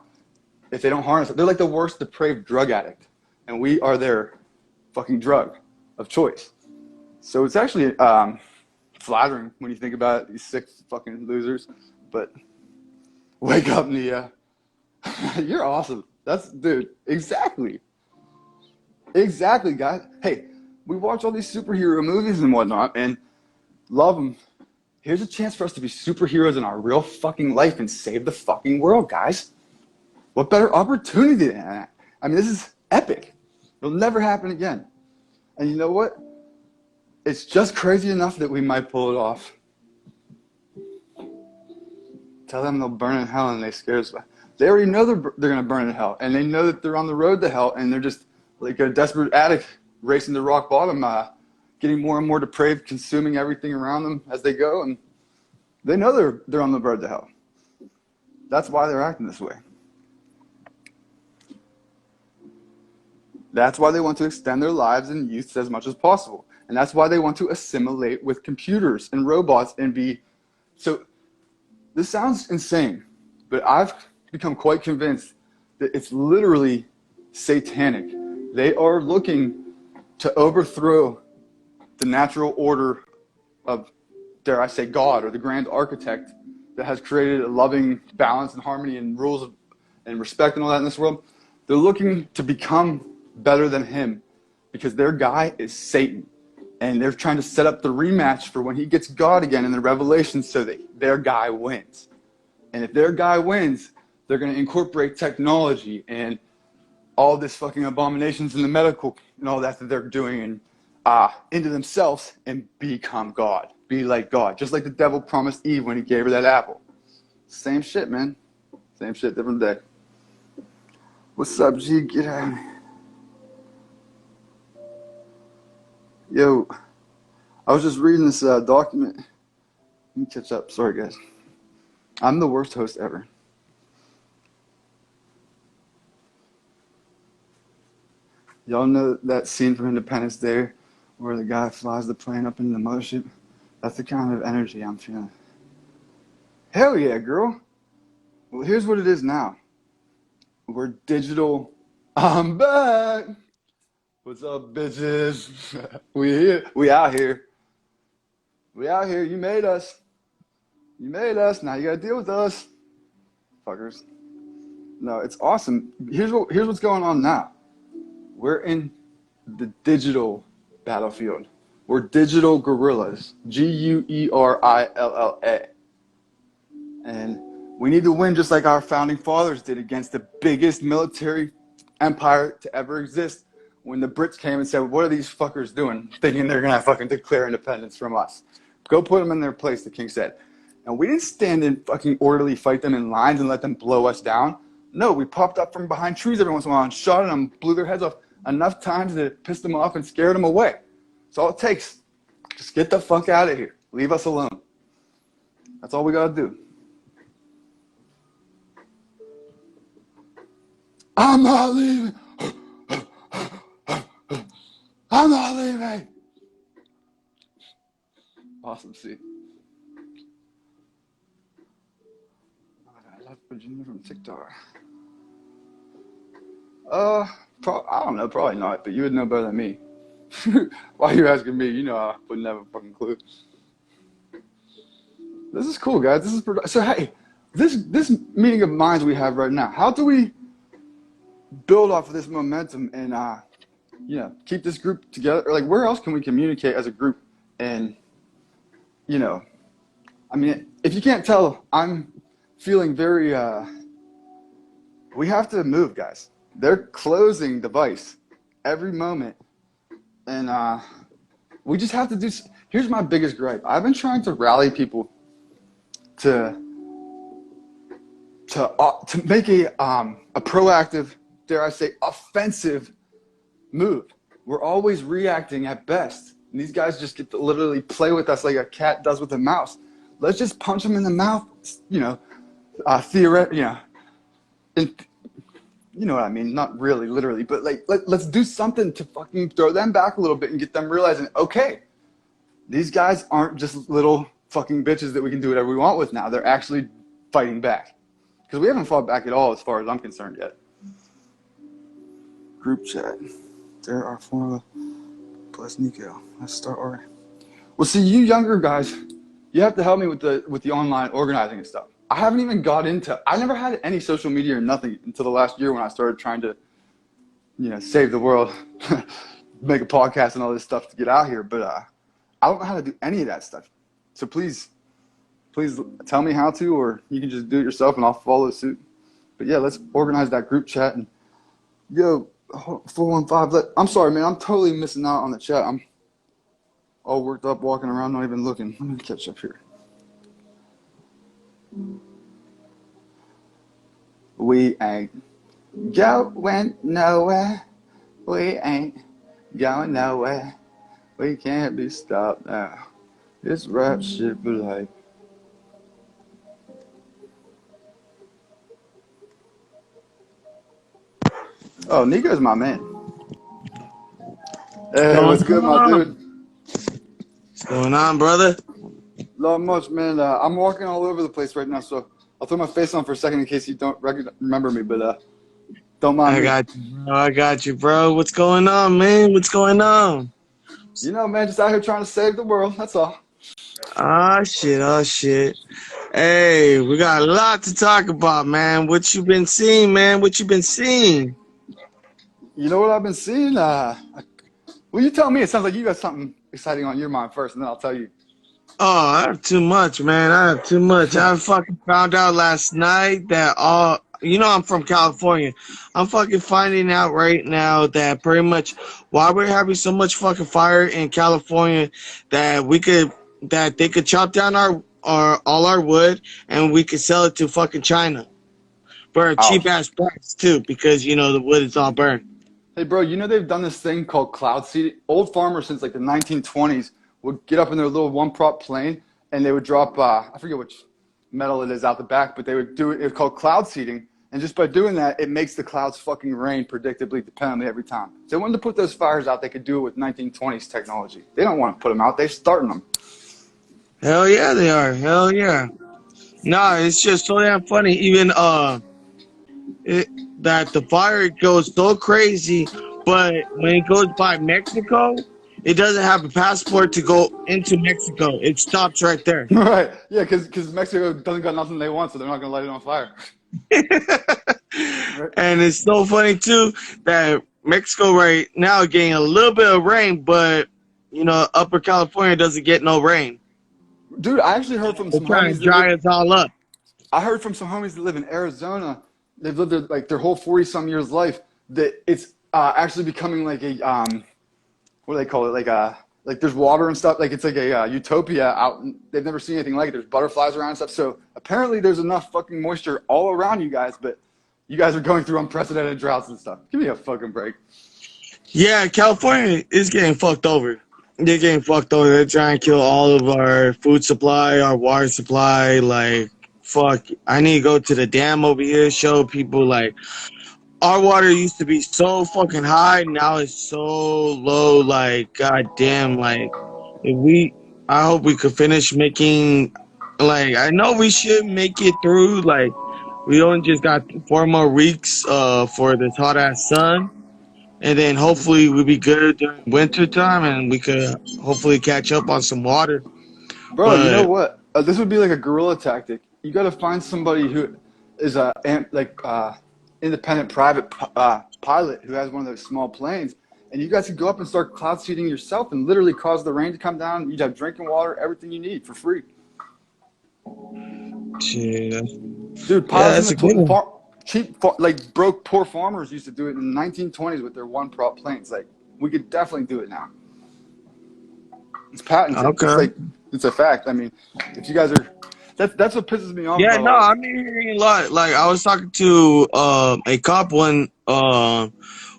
if they don't harness it. They're like the worst depraved drug addict. And we are their fucking drug of choice. So it's actually flattering when you think about it, these sick fucking losers. But wake up, Nia. You're awesome. Dude, exactly. Exactly, guys. Hey, we watch all these superhero movies and whatnot and love them. Here's a chance for us to be superheroes in our real fucking life and save the fucking world, guys. What better opportunity than that? I mean, this is epic. It'll never happen again. And you know what? It's just crazy enough that we might pull it off. Tell them they'll burn in hell and they scare us. They already know they're going to burn in hell. And they know that they're on the road to hell. And they're just like a desperate addict racing to rock bottom, getting more and more depraved, consuming everything around them as they go. And they know they're on the road to hell. That's why they're acting this way. That's why they want to extend their lives and youth as much as possible. And that's why they want to assimilate with computers and robots and be... So this sounds insane, but I've become quite convinced that it's literally satanic. They are looking to overthrow the natural order of, dare I say, God or the grand architect that has created a loving balance and harmony and rules and respect and all that in this world. They're looking to become better than him because their guy is Satan. And they're trying to set up the rematch for when he gets God again in the Revelation so that their guy wins. And if their guy wins, they're going to incorporate technology and all this fucking abominations in the medical and all that they're doing and into themselves and become God. Be like God. Just like the devil promised Eve when he gave her that apple. Same shit, man. Same shit, different day. What's up, G? Get out of here. Yo, I was just reading this document. Let me catch up. Sorry, guys. I'm the worst host ever. Y'all know that scene from Independence Day where the guy flies the plane up into the mothership? That's the kind of energy I'm feeling. Hell yeah, girl. Well, here's what it is now. We're digital. I'm back. What's up, bitches? We here. We out here. We out here. You made us. You made us. Now you gotta deal with us. Fuckers. No, it's awesome. Here's what's going on now. We're in the digital battlefield. We're digital guerrillas. Guerrilla. And we need to win just like our founding fathers did against the biggest military empire to ever exist. When the Brits came and said, what are these fuckers doing? Thinking they're going to fucking declare independence from us. Go put them in their place, the king said. And we didn't stand and fucking orderly fight them in lines and let them blow us down. No, we popped up from behind trees every once in a while and shot at them, blew their heads off enough times that it pissed them off and scared them away. That's all it takes. Just get the fuck out of here. Leave us alone. That's all we got to do. I'm not leaving. I'm not leaving. Awesome, see. I left Virginia from TikTok. I don't know, probably not, but you would know better than me. Why are you asking me? You know I wouldn't have a fucking clue. This is cool, guys. This is so. Hey, this meeting of minds we have right now. How do we build off of this momentum and keep this group together? Or like, where else can we communicate as a group? And I mean, if you can't tell, I'm feeling very. We have to move, guys. They're closing the vice every moment, and we just have to do. Here's my biggest gripe. I've been trying to rally people to make a proactive, dare I say, offensive move. We're always reacting at best. And these guys just get to literally play with us like a cat does with a mouse. let's just punch them in the mouth, theoretically, and you know what I mean? Not really, literally, but like, let's do something to fucking throw them back a little bit and get them realizing, okay, these guys aren't just little fucking bitches that we can do whatever we want with now. They're actually fighting back. Because we haven't fought back at all as far as I'm concerned yet. Group chat. There are formula plus Nico. Let's start ordering. Well, see, you younger guys, you have to help me with the online organizing and stuff. I haven't even got into, I never had any social media or nothing until the last year when I started trying to, save the world, make a podcast and all this stuff to get out here. But I don't know how to do any of that stuff. So please tell me how to, or you can just do it yourself and I'll follow suit. But yeah, let's organize that group chat. And yo, 415, I'm sorry, man. I'm totally missing out on the chat. I'm all worked up, walking around, not even looking. Let me catch up here. We ain't going nowhere. We ain't going nowhere. We can't be stopped now. It's rap shit, but like. Oh, Nico's my man. Hey, what's good, my dude? What's going on, brother? Not much, man. I'm walking all over the place right now, so I'll throw my face on for a second in case you don't remember me, but don't mind me. I got you, bro. What's going on, man? What's going on? Man, just out here trying to save the world. That's all. Oh, shit. Hey, we got a lot to talk about, man. What you been seeing, man? What you been seeing? You know what I've been seeing? Well, you tell me. It sounds like you got something exciting on your mind first, and then I'll tell you. Oh, I have too much, man. I have too much. I fucking found out last night that I'm from California. I'm fucking finding out right now that pretty much why we're having so much fucking fire in California that they could chop down all our wood and we could sell it to fucking China for a cheap ass price too, because the wood is all burned. Hey, bro, they've done this thing called cloud seeding. Old farmers since like the 1920s would get up in their little one-prop plane and they would drop, I forget which metal it is out the back, but they would do it. It's called cloud seeding. And just by doing that, it makes the clouds fucking rain predictably, dependably every time. So they wanted to put those fires out. They could do it with 1920s technology. They don't want to put them out. They're starting them. Hell yeah, they are. Hell yeah. No, it's just so damn funny. Even that the fire goes so crazy, but when it goes by Mexico, it doesn't have a passport to go into Mexico. It stops right there. Right. Yeah, because Mexico doesn't got nothing they want, so they're not going to light it on fire. And it's so funny, too, that Mexico right now getting a little bit of rain, but, Upper California doesn't get no rain. Dude, I actually heard from some homies that dry us all up. I heard from some homies that live in Arizona. They've lived there like their whole 40-some years life. That it's actually becoming like a what do they call it? Like there's water and stuff. Like it's like a utopia out. They've never seen anything like it. There's butterflies around and stuff. So apparently there's enough fucking moisture all around you guys. But you guys are going through unprecedented droughts and stuff. Give me a fucking break. Yeah, California is getting fucked over. They're getting fucked over. They're trying to kill all of our food supply, our water supply. Like, fuck. I need to go to the dam over here, show people, like, our water used to be so fucking high. Now it's so low. Like, goddamn. Like, I hope we could finish making, like, I know we should make it through. Like, we only just got 4 more weeks for this hot ass sun. And then hopefully we'll be good during winter time and we could hopefully catch up on some water. Bro, you know what? This would be like a guerrilla tactic. You got to find somebody who is a independent private pilot who has one of those small planes. And you guys could go up and start cloud seeding yourself and literally cause the rain to come down. You'd have drinking water, everything you need for free. Yeah. Dude, pilots broke, poor farmers used to do it in the 1920s with their one-prop planes. Like, we could definitely do it now. It's patented. Okay. It's a fact. I mean, if you guys are, that's what pisses me off. Yeah, no, I mean hearing a lot. Like, I was talking to a cop one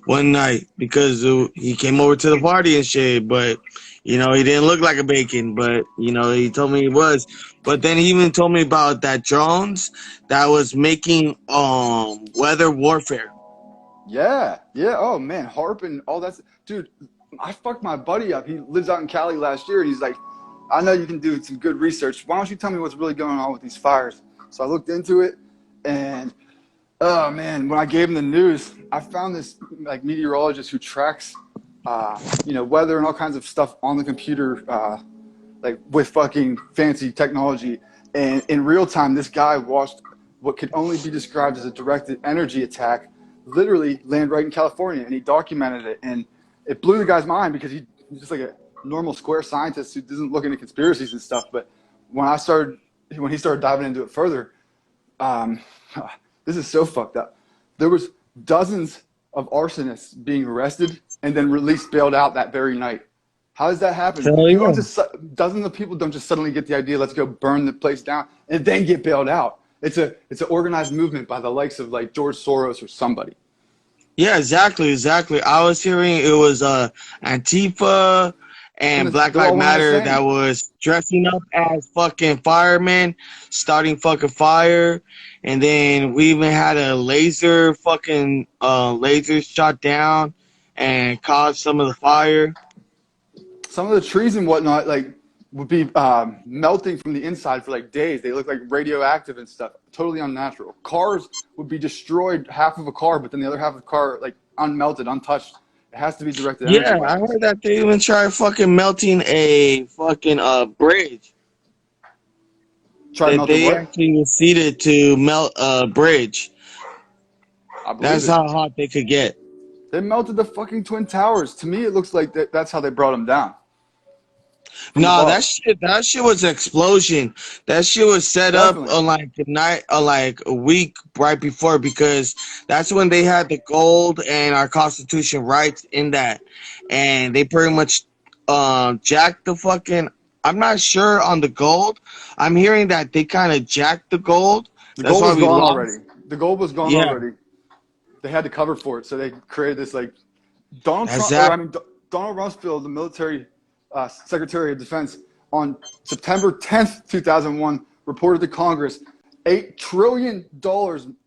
night because he came over to the party and shit, but You know, he didn't look like a bacon, but you know, he told me he was. But then he even told me about that drones that was making weather warfare. Yeah, yeah. Oh man, HARP and all that. Dude, I fucked my buddy up. He lives out in Cali last year, and he's like, I know you can do some good research. Why don't you tell me what's really going on with these fires? So I looked into it, and oh man, when I gave him the news, I found this like meteorologist who tracks, weather and all kinds of stuff on the computer, like with fucking fancy technology. And in real time, this guy watched what could only be described as a directed energy attack literally land right in California, and he documented it. And it blew the guy's mind because he's just like a normal square scientist who doesn't look into conspiracies and stuff. But when he started diving into it further, this is so fucked up. There was dozens of arsonists being arrested and then released, bailed out that very night. How does that happen? Dozens of people don't just suddenly get the idea, let's go burn the place down, and then get bailed out. It's an organized movement by the likes of like George Soros or somebody. Yeah, exactly. I was hearing it was Antifa and Black Lives Matter that was dressing up as fucking firemen, starting fucking fire, and then we even had a laser shot down and caused some of the fire. Some of the trees and whatnot would be melting from the inside for like days. They look like radioactive and stuff. Totally unnatural. Cars would be destroyed, half of a car, but then the other half of the car like unmelted, untouched. It has to be directed energy. Yeah, I heard that they even tried fucking melting a fucking bridge. They actually proceeded to melt a bridge. That's how hot they could get. They melted the fucking Twin Towers. To me, it looks like that's how they brought them down. No, that shit was an explosion. That shit was set up on like the night, like a week right before, because that's when they had the gold and our Constitution rights in that, and they pretty much jacked the fucking. I'm not sure on the gold. I'm hearing that they kind of jacked the gold. The gold was gone already. The gold was gone already. They had to cover for it, so they created this like Donald Rumsfeld, the military Secretary of Defense, on September 10th, 2001, reported to Congress $8 trillion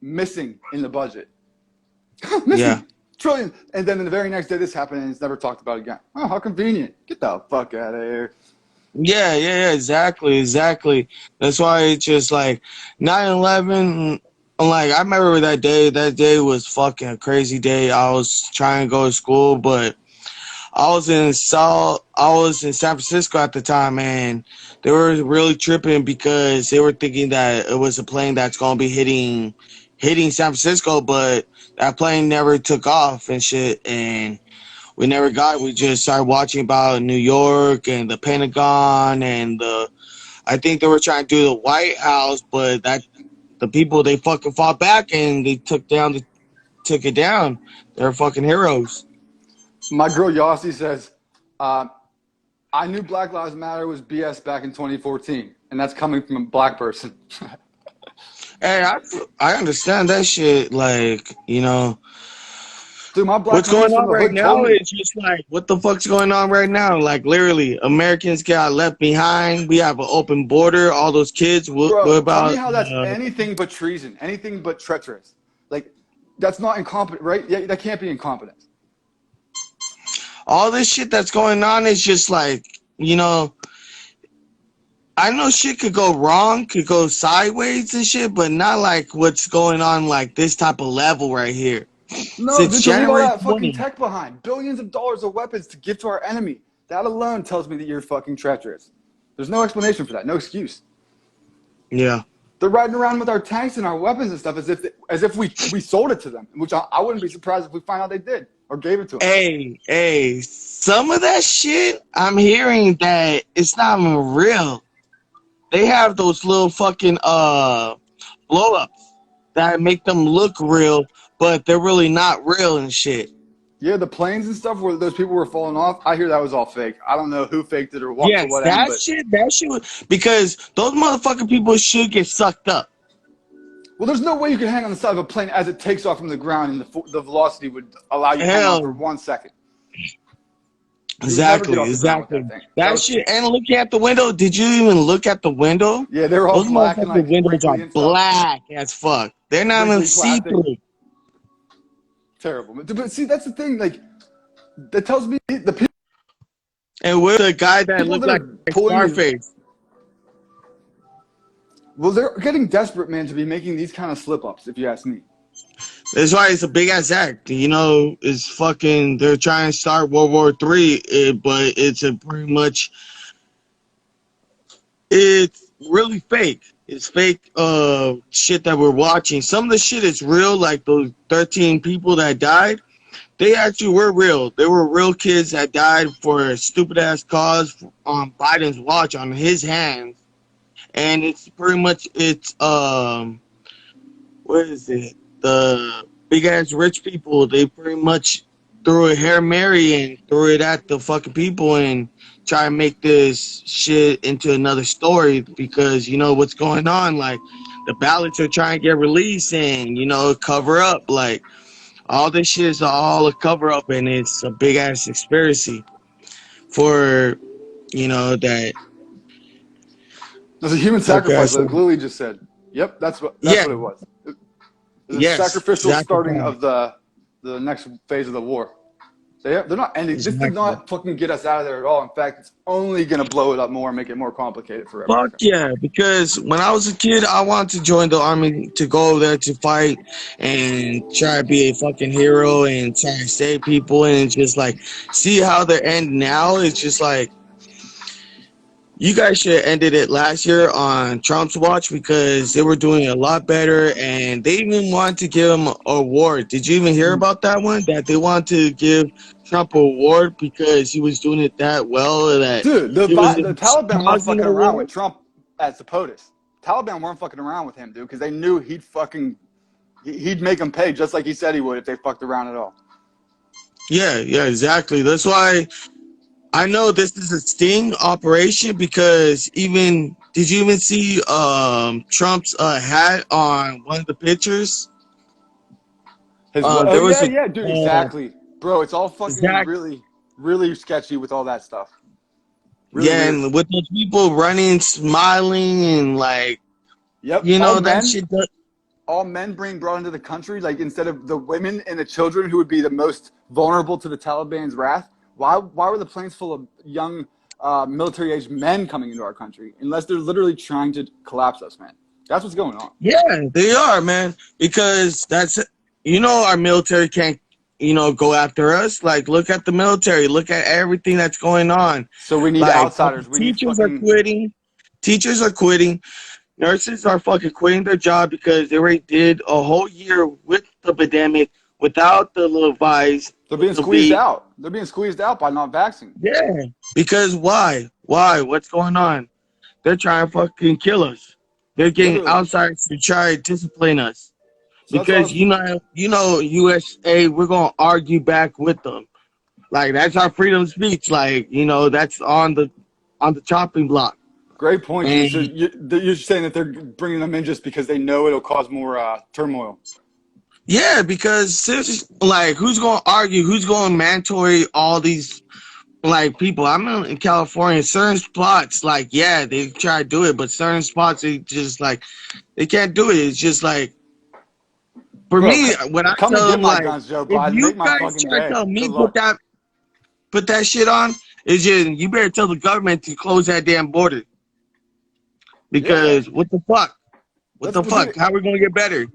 missing in the budget. Trillion. And then the very next day this happened and it's never talked about again. Oh, how convenient. Get the fuck out of here. Yeah, exactly. That's why it's just like 9/11. Like, I remember that day. That day was fucking a crazy day. I was trying to go to school, but I was in San Francisco at the time, and they were really tripping because they were thinking that it was a plane that's gonna be hitting San Francisco, but that plane never took off and shit, and we never got it. We just started watching about New York and the Pentagon and I think they were trying to do the White House, but the people, they fucking fought back and they took it down. They're fucking heroes. My girl Yossi says, I knew Black Lives Matter was BS back in 2014, and that's coming from a black person. Hey, I understand that shit. Like, you know, dude, what's going on right now is just like, what the fuck's going on right now? Like, literally, Americans got left behind. We have an open border. All those kids. What about? Tell me how that's anything but treason, anything but treacherous. Like, that's not incompetent, right? Yeah, that can't be incompetence. All this shit that's going on is just like, you know, I know shit could go wrong, could go sideways and shit, but not like what's going on like this type of level right here. No, there's all that fucking tech behind. Billions of dollars of weapons to give to our enemy. That alone tells me that you're fucking treacherous. There's no explanation for that. No excuse. Yeah. They're riding around with our tanks and our weapons and stuff as if we sold it to them, which I wouldn't be surprised if we find out they did or gave it to them. Hey, some of that shit, I'm hearing that it's not even real. They have those little fucking blow-ups that make them look real, but they're really not real and shit. Yeah, the planes and stuff where those people were falling off, I hear that was all fake. I don't know who faked it or what. Yes, that shit, because those motherfucking people should get sucked up. Well, there's no way you can hang on the side of a plane as it takes off from the ground and the velocity would allow you to hang on for 1 second. He would never get Exactly, off the ground with that exactly. thing. That That was, shit. And looking at the window, did you even look at the window? yeah, they were all Those black and motherfucking like windows are wrinkly and stuff. black as fuck. They're not even Wrinkly see plastic. through. Terrible. But see, that's the thing. Like, that tells me the And with the guy that people looked that like are pulling these, Scarface. well, they're getting desperate, man, to be making these kind of slip ups. If you ask me. That's why it's a big ass act. You know, it's fucking. They're trying to start World War III, but it's a pretty much. It's really fake. It's fake shit that we're watching. Some of the shit is real, like those 13 people that died. They actually were real. They were real kids that died for a stupid ass cause on Biden's watch, on his hands. And it's pretty much what is it? The big ass rich people, they pretty much threw a Hail Mary and threw it at the fucking people and try to make this shit into another story because you know what's going on. Like the ballots are trying to get released and cover up. Like all this shit is all a cover up and it's a big ass conspiracy for that. There's a human Okay, sacrifice, so like Lily just said. Yep, that's what yeah, it was. It's a yes, sacrificial exactly, starting of the next phase of the war. They're not ending. This did exactly. not fucking get us out of there at all. In fact, it's only gonna blow it up more and make it more complicated for Fuck America. yeah, because when I was a kid, I wanted to join the army to go over there to fight and try to be a fucking hero and try to save people. And it's just like, see how they're ending now? It's just like, you guys should have ended it last year on Trump's watch because they were doing a lot better and they even wanted to give him an award. Did you even hear about that one? That they wanted to give Trump an award because he was doing it that well that Dude, he was the Taliban weren't causing fucking a around war? with Trump as the POTUS. Taliban weren't fucking around with him, dude, because they knew he'd make them pay just like he said he would if they fucked around at all. Yeah, exactly. That's why I know this is a sting operation because did you even see Trump's hat on one of the pictures? There was a Yeah, dude, exactly, bro. It's all fucking Zach, really, really sketchy with all that stuff. Really yeah, weird. and with those people running, smiling, and like Yep, that shit. all men being brought into the country, like instead of the women and the children who would be the most vulnerable to the Taliban's wrath. Why were the planes full of young military-aged men coming into our country? Unless they're literally trying to collapse us, man. That's what's going on. Yeah, they are, man. Because our military can't, go after us. Like, look at the military. Look at everything that's going on. So we need Like, outsiders. We need teachers are fucking quitting. Teachers are quitting. Nurses are fucking quitting their job because they already did a whole year with the pandemic without the little vise. They're being squeezed out. They're being squeezed out by not vaccinating. Yeah. Because why? Why? What's going on? They're trying to fucking kill us. They're getting Literally. outsiders to try to discipline us. So Because USA, we're gonna argue back with them. Like that's our freedom of speech. Like that's on the chopping block. great point. And So you're saying that they're bringing them in just because they know it'll cause more turmoil. yeah, because seriously, like who's gonna argue? Who's gonna mandatory all these like people? I'm in California. Certain spots, like they try to do it, but certain spots they just like they can't do it. It's just like. For Bro, me, when I come and tell get them, my like, guns, Joe if Biden. you Make my guys fucking try to day. tell me Good luck. put that shit on, it's just, you better tell the government to close that damn border. Because what the fuck? What the fuck? Dude, How are we going to get better?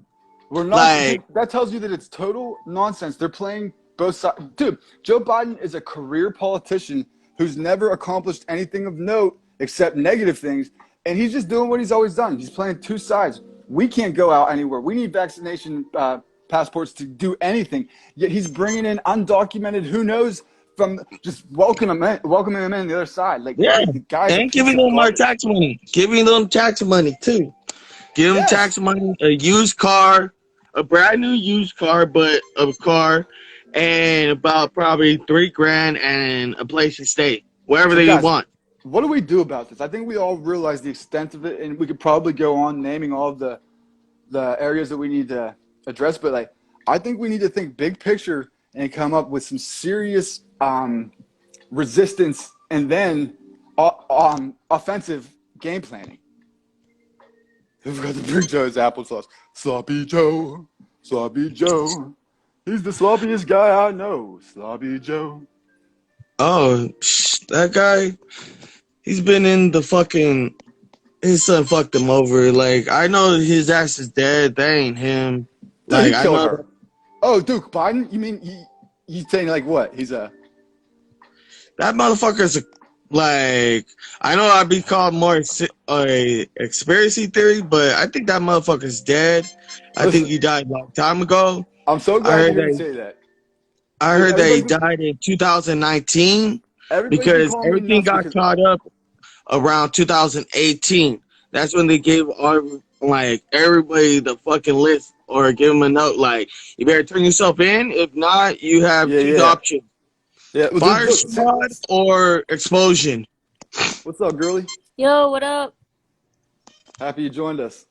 we're not. Like, Dude, that tells you that it's total nonsense. They're playing both sides. Dude, Joe Biden is a career politician who's never accomplished anything of note except negative things. And he's just doing what he's always done. He's playing two sides. We can't go out anywhere. We need vaccination passports to do anything. Yet he's bringing in undocumented, who knows, from just welcoming them in on the other side. Like, yeah. the guy's a And piece giving of them our garbage. tax money. Giving them tax money, too. Give them Yes. tax money, a used car, a brand new used car, but a car, and about probably $3,000 and a place to stay, wherever So, they guys, want. what do we do about this? I think we all realize the extent of it, and we could probably go on naming all of the areas that we need to address. But I think we need to think big picture and come up with some serious resistance, and then offensive game planning. Who've got the Big Joe's applesauce? Sloppy Joe. Sloppy Joe. He's the sloppiest guy I know. Sloppy Joe. Oh, that guy, he's been in the fucking. His son fucked him over. Like, I know his ass is dead. That ain't him. Dude, Like, he I killed know. her. Oh, Duke Biden? You mean he's saying like what? He's a. That motherfucker's a, like, I know I'd be called more a conspiracy theory, but I think that motherfucker's dead. I Listen, think he died a long time ago. I'm so I glad to heard hear you that. say that. I Dude, heard that he died in 2019 everybody's been because calling me everything nuts got because caught up around 2018. That's when they gave like everybody the fucking list or give them a note like, you better turn yourself in. If not, you have two yeah. options: Yeah, well, fire dude, squad or explosion. what's up, girly? Yo, what up? Happy you joined us.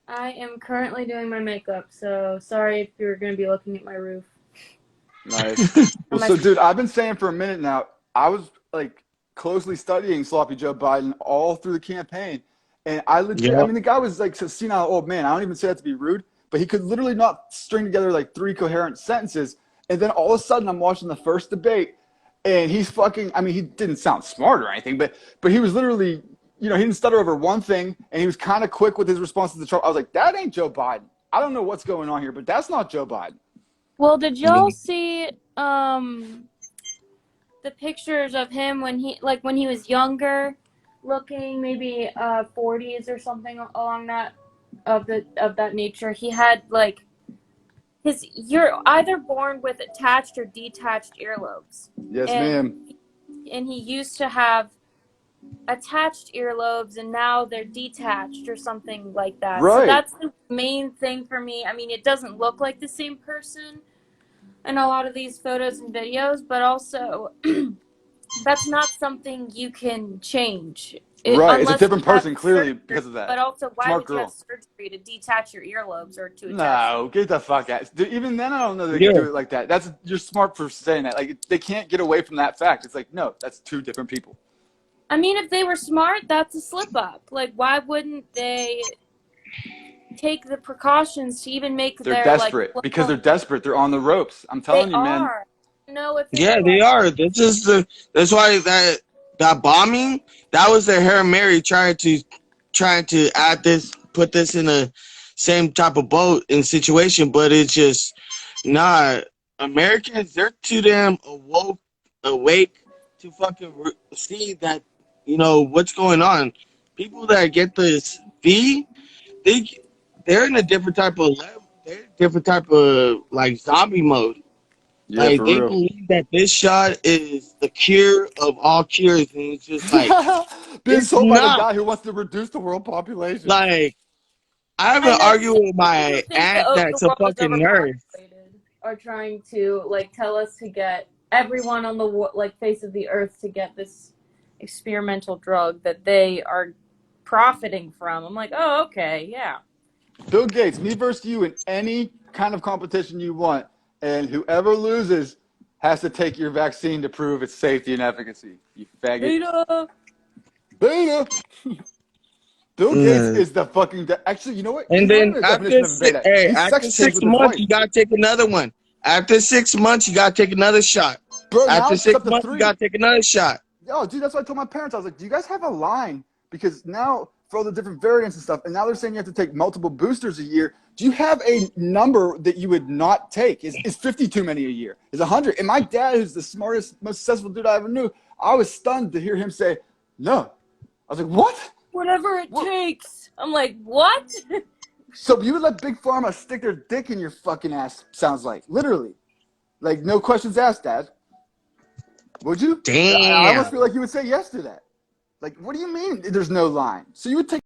I am currently doing my makeup, so sorry if you're going to be looking at my roof. Nice. Well, so, dude, I've been saying for a minute now, I was like closely studying Sloppy Joe Biden all through the campaign. And I legit, I Yep. mean, the guy was like a senile old man. I don't even say that to be rude, but he could literally not string together like 3 coherent sentences. And then all of a sudden, I'm watching the first debate, and he's fucking, I mean, he didn't sound smart or anything, but he was literally, you know, he didn't stutter over one thing, and he was kind of quick with his responses to Trump. I was like, that ain't Joe Biden. I don't know what's going on here, but that's not Joe Biden. Well, did y'all see the pictures of him when he was younger, looking maybe 40s or something along that of that nature? He had like you're either born with attached or detached earlobes. Yes, and, ma'am. And he used to have attached earlobes, and now they're detached or something like that. Right. So that's the main thing for me. I mean, it doesn't look like the same person in a lot of these photos and videos, but also that's not something you can change. Right, it's a different you have person, clearly, surgery. because of that. But also, why Smart would you have girl. surgery to detach your earlobes or to attach? No, get the fuck out. Dude, even then, I don't know they Yeah. can do it like that. You're smart for saying that. Like, they can't get away from that fact. It's like, no, that's 2 different people. I mean, if they were smart, that's a slip up. Like, why wouldn't they take the precautions to even make They're their desperate like because they're desperate. They're on the ropes. I'm telling they you, man. are. No, if it's Yeah, they like, are. That's why that bombing, that was their Hail Mary trying to put this in a same type of boat and situation, but it's just not. Americans, they're too damn awake to fucking see that, you know, what's going on. People that get this fee, they're in a different type of level. They're in a different type of like zombie mode. Yeah, Like, for they real. believe that this shot is the cure of all cures, and it's just like, Being it's sold by the not. guy who wants to reduce the world population. Like, I have I an know argument with people my who think aunt the that's a world is fucking nurse. overpopulated are trying to like tell us to get everyone on the face of the earth to get this experimental drug that they are profiting from. I'm like, oh, okay, yeah. Bill Gates, me versus you in any kind of competition you want, and whoever loses has to take your vaccine to prove its safety and efficacy. You faggot. Beta. Bill Gates is the fucking. Actually, you know what? And He's not then even a definition of a beta. He's sex after change 6 with his months, wife. you gotta take another one. After 6 months, you gotta take another shot. Bro, now After it's 6 up to months, you 3. gotta take another shot. Yo, dude, that's what I told my parents. I was like, do you guys have a line? Because now, for all the different variants and stuff, and now they're saying you have to take multiple boosters a year. Do you have a number that you would not take? Is 50 too many a year? Is 100? And my dad, who's the smartest, most successful dude I ever knew, I was stunned to hear him say, no. I was like, what? Whatever it takes. I'm like, what? So you would let Big Pharma stick their dick in your fucking ass, sounds like. Literally. Like, no questions asked, Dad. Would you? Damn. I almost feel like you would say yes to that. Like, what do you mean there's no line? So you would take